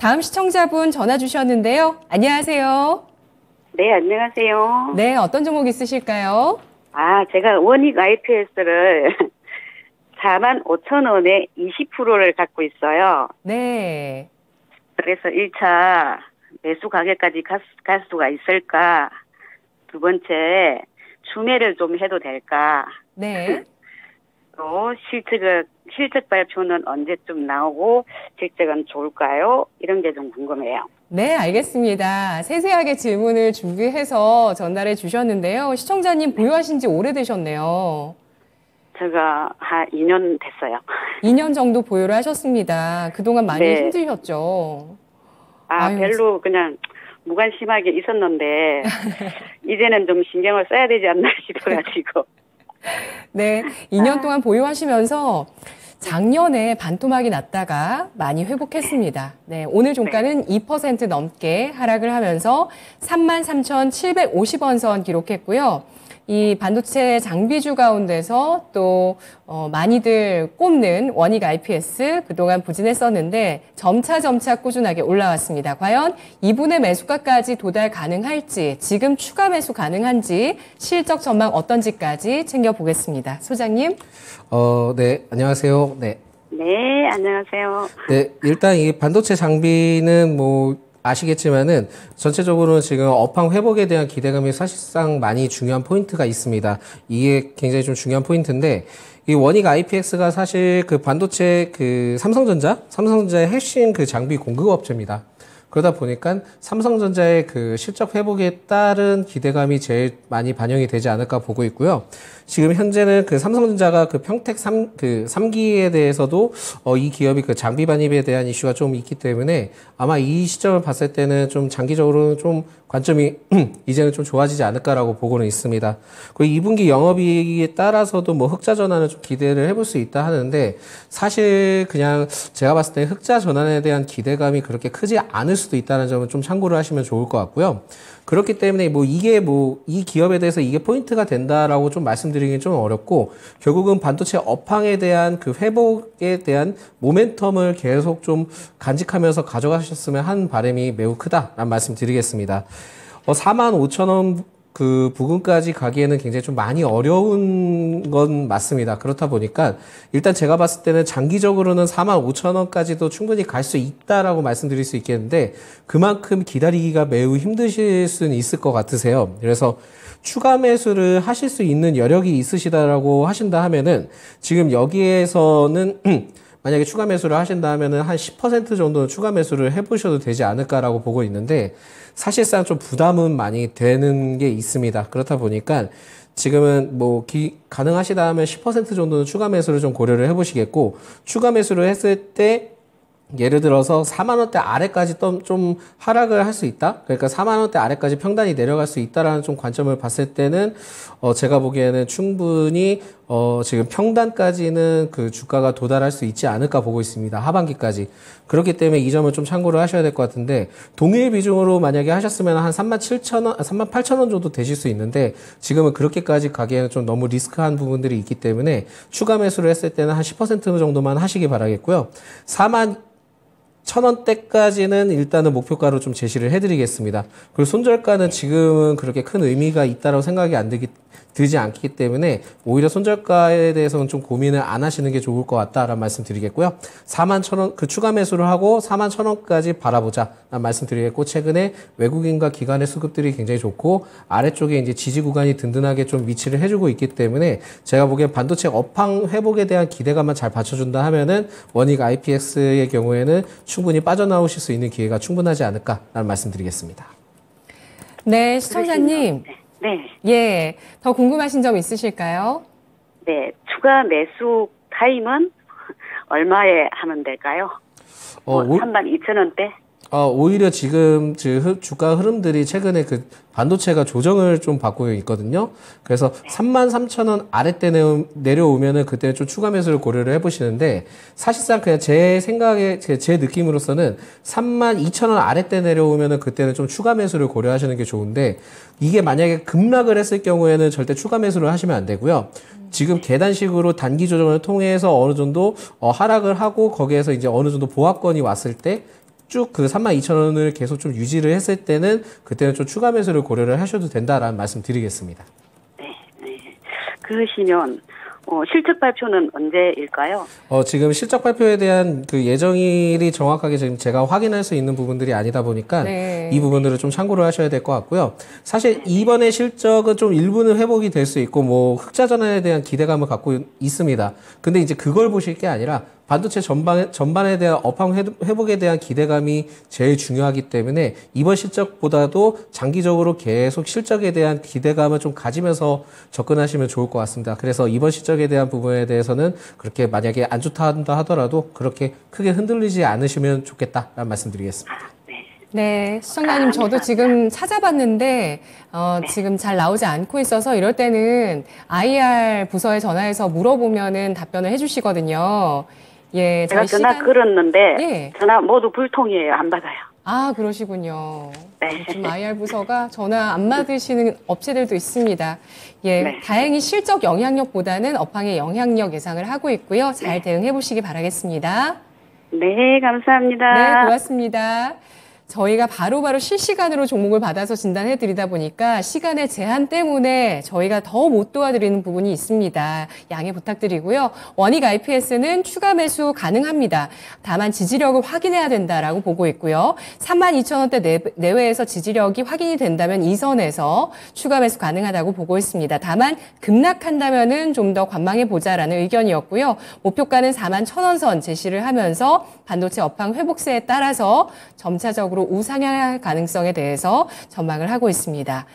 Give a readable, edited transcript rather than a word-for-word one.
다음 시청자분 전화 주셨는데요. 안녕하세요. 네, 안녕하세요. 네, 어떤 종목 있으실까요? 제가 원익 IPS를 45,000원에 20%를 갖고 있어요. 네. 그래서 1차 매수 가격까지 갈 수가 있을까? 두 번째, 추매를 좀 해도 될까? 네. 또 실적 발표는 언제쯤 나오고 실적은 좋을까요? 이런 게 좀 궁금해요. 네, 알겠습니다. 세세하게 질문을 준비해서 전달해 주셨는데요. 시청자님 보유하신 지 오래되셨네요. 제가 한 2년 됐어요. 2년 정도 보유를 하셨습니다. 그동안 많이 네. 힘드셨죠? 아유, 별로 그냥 무관심하게 있었는데 이제는 좀 신경을 써야 되지 않나 싶어가지고. 네, 2년 동안 보유하시면서 작년에 반토막이 났다가 많이 회복했습니다. 네, 오늘 종가는 2% 넘게 하락을 하면서 33,750원 선 기록했고요. 이 반도체 장비주 가운데서 또 많이들 꼽는 원익 IPS 그동안 부진했었는데 점차 꾸준하게 올라왔습니다. 과연 이분의 매수가까지 도달 가능할지, 지금 추가 매수 가능한지, 실적 전망 어떤지까지 챙겨보겠습니다. 소장님. 네, 안녕하세요. 네. 네, 안녕하세요. 네, 일단 이 반도체 장비는 아시겠지만은 전체적으로는 지금 업황 회복에 대한 기대감이 사실상 많이 중요한 포인트가 있습니다. 이게 굉장히 좀 중요한 포인트인데, 이 원익 IPX가 사실 그 반도체 삼성전자의 핵심 그 장비 공급업체입니다. 그러다 보니까 삼성전자의 그 실적 회복에 따른 기대감이 제일 많이 반영이 되지 않을까 보고 있고요. 지금 현재는 그 삼성전자가 그 평택 3기에 대해서도 이 기업이 그 장비 반입에 대한 이슈가 좀 있기 때문에 아마 이 시점을 봤을 때는 좀 장기적으로는 좀 관점이 이제는 좀 좋아지지 않을까라고 보고는 있습니다. 그리고 2분기 영업이익에 따라서도 흑자 전환을 좀 기대를 해볼 수 있다 하는데, 사실 그냥 제가 봤을 때 흑자 전환에 대한 기대감이 그렇게 크지 않을 수도 있다는 점은 좀 참고를 하시면 좋을 것 같고요. 그렇기 때문에 이 기업에 대해서 이게 포인트가 된다라고 좀 말씀드리긴 좀 어렵고, 결국은 반도체 업황에 대한 그 회복에 대한 모멘텀을 계속 좀 간직하면서 가져가셨으면 하는 바람이 매우 크다라는 말씀 드리겠습니다. 45,000원 그 부근까지 가기에는 굉장히 좀 많이 어려운 건 맞습니다. 그렇다 보니까 일단 제가 봤을 때는 장기적으로는 45,000원까지도 충분히 갈 수 있다라고 말씀드릴 수 있겠는데, 그만큼 기다리기가 매우 힘드실 수는 있을 것 같으세요. 그래서 추가 매수를 하실 수 있는 여력이 있으시다라고 하신다 하면은, 지금 여기에서는 만약에 추가 매수를 하신다 하면은 한 10% 정도는 추가 매수를 해보셔도 되지 않을까라고 보고 있는데, 사실상 좀 부담은 많이 되는 게 있습니다. 그렇다 보니까 지금은 가능하시다 하면 10% 정도는 추가 매수를 좀 고려를 해보시겠고, 추가 매수를 했을 때 예를 들어서 4만원대 아래까지 좀 하락을 할 수 있다? 그러니까 4만원대 아래까지 평단이 내려갈 수 있다라는 좀 관점을 봤을 때는, 제가 보기에는 충분히, 지금 평단까지는 그 주가가 도달할 수 있지 않을까 보고 있습니다. 하반기까지. 그렇기 때문에 이 점을 좀 참고를 하셔야 될 것 같은데, 동일 비중으로 만약에 하셨으면 한 38,000원 정도 되실 수 있는데, 지금은 그렇게까지 가기에는 좀 너무 리스크한 부분들이 있기 때문에, 추가 매수를 했을 때는 한 10% 정도만 하시기 바라겠고요. 41,000원대까지는 일단은 목표가로 좀 제시를 해드리겠습니다. 그리고 손절가는 지금은 그렇게 큰 의미가 있다고 생각이 들지 않기 때문에 오히려 손절가에 대해서는 좀 고민을 안 하시는 게 좋을 것 같다라는 말씀 드리겠고요. 41,000원 그 추가 매수를 하고 41,000원까지 바라보자라는 말씀 드리겠고, 최근에 외국인과 기관의 수급들이 굉장히 좋고 아래쪽에 이제 지지 구간이 든든하게 좀 위치를 해주고 있기 때문에, 제가 보기엔 반도체 업황 회복에 대한 기대감만 잘 받쳐준다 하면은 원익 IPX의 경우에는 충분히 빠져나오실 수 있는 기회가 충분하지 않을까라는 말씀 드리겠습니다. 네, 시청자님. 네. 예, 더 궁금하신 점 있으실까요? 네, 추가 매수 타임은 얼마에 하면 될까요? 32,000원대? 오히려 지금 주가 흐름들이 최근에 그 반도체가 조정을 좀 받고 있거든요. 그래서 33,000원 아래때 내려오면은 그때는 좀 추가 매수를 고려를 해보시는데, 사실상 그냥 제 생각에, 제 느낌으로서는 32,000원 아래때 내려오면은 그때는 좀 추가 매수를 고려하시는 게 좋은데, 이게 만약에 급락을 했을 경우에는 절대 추가 매수를 하시면 안 되고요. 지금 계단식으로 단기 조정을 통해서 어느 정도 하락을 하고 거기에서 이제 어느 정도 보합권이 왔을 때 쭉 그 32,000원을 계속 좀 유지를 했을 때는 그때는 좀 추가 매수를 고려를 하셔도 된다라는 말씀 드리겠습니다. 네. 그러시면 실적 발표는 언제일까요? 지금 실적 발표에 대한 그 예정일이 정확하게 지금 제가 확인할 수 있는 부분들이 아니다 보니까 네. 이 부분들을 좀 참고를 하셔야 될 것 같고요. 사실 이번에 실적은 좀 일부는 회복이 될 수 있고 뭐 흑자 전환에 대한 기대감을 갖고 있습니다. 근데 이제 그걸 보실 게 아니라 반도체 전반에 대한 업황 회복에 대한 기대감이 제일 중요하기 때문에 이번 실적보다도 장기적으로 계속 실적에 대한 기대감을 좀 가지면서 접근하시면 좋을 것 같습니다. 그래서 이번 실적에 대한 부분에 대해서는 그렇게 만약에 안 좋다 한다 하더라도 그렇게 크게 흔들리지 않으시면 좋겠다라는 말씀드리겠습니다. 네, 시청자님, 저도 지금 찾아봤는데, 지금 잘 나오지 않고 있어서 이럴 때는 IR 부서에 전화해서 물어보면은 답변을 해주시거든요. 예, 제가 저희 전화 걸었는데 예. 전화 모두 불통이에요. 안 받아요. 아, 그러시군요. 네. 지금 IR 부서가 전화 안 받으시는 업체들도 있습니다. 예, 네. 다행히 실적 영향력보다는 업황의 영향력 예상을 하고 있고요. 잘 대응해 보시기 바라겠습니다. 네, 감사합니다. 네, 고맙습니다. 저희가 바로바로 실시간으로 종목을 받아서 진단해 드리다 보니까 시간의 제한 때문에 저희가 더 못 도와드리는 부분이 있습니다. 양해 부탁드리고요. 원익 IPS는 추가 매수 가능합니다. 다만 지지력을 확인해야 된다라고 보고 있고요. 32,000원대 내외에서 지지력이 확인이 된다면 이 선에서 추가 매수 가능하다고 보고 있습니다. 다만 급락한다면은 좀 더 관망해 보자라는 의견이었고요. 목표가는 41,000원 선 제시를 하면서 반도체 업황 회복세에 따라서 점차적으로 우상향할 가능성에 대해서 전망을 하고 있습니다.